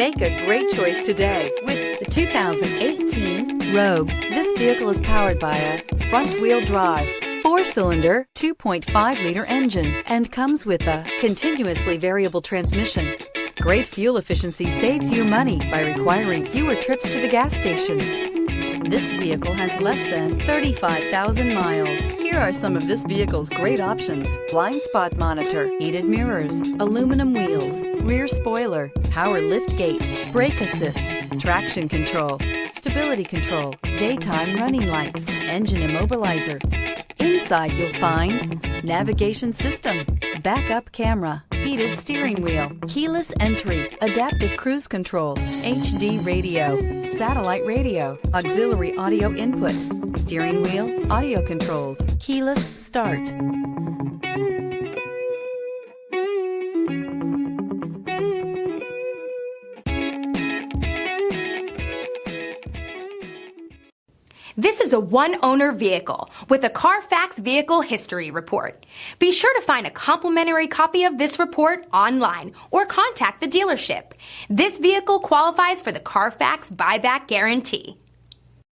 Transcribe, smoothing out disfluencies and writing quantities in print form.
Make a great choice today with the 2018 Rogue. This vehicle is powered by a front-wheel drive, 4-cylinder, 2.5-liter engine and comes with a continuously variable transmission. Great fuel efficiency saves you money by requiring fewer trips to the gas station. This vehicle has less than 35,000 miles. Here are some of this vehicle's great options: blind spot monitor, heated mirrors, aluminum wheels, rear spoiler, power lift gate, brake assist, traction control, stability control, daytime running lights, engine immobilizer. Inside you'll find navigation system, backup camera, heated steering wheel, keyless entry, adaptive cruise control, HD radio, satellite radio, auxiliary audio input, steering wheel audio controls, keyless start. This is a one-owner vehicle with a CARFAX Vehicle History Report. Be sure to find a complimentary copy of this report online or contact the dealership. This vehicle qualifies for the CARFAX Buyback Guarantee.